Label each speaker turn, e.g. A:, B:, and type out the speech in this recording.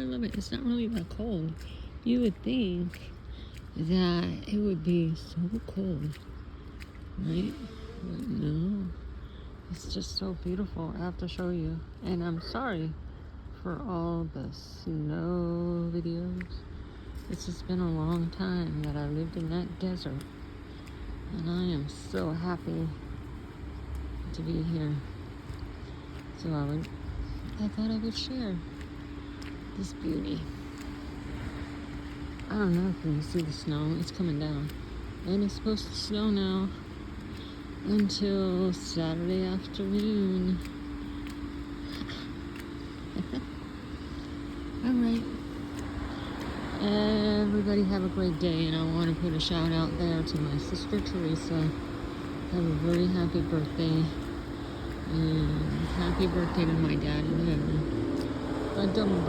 A: I love it. It's not really that cold. You would think that it would be so cold, right? But no, it's just so beautiful. I have to show you. And I'm sorry for all the snow videos. It's just been a long time that I lived in that desert. And I am so happy to be here. So I thought I would share this beauty. I don't know if you can see the snow. It's coming down. And it's supposed to snow now until Saturday afternoon. Alright. Everybody have a great day, and I want to put a shout out there to my sister Teresa. Have a very happy birthday. And happy birthday to my dad in heaven. I don't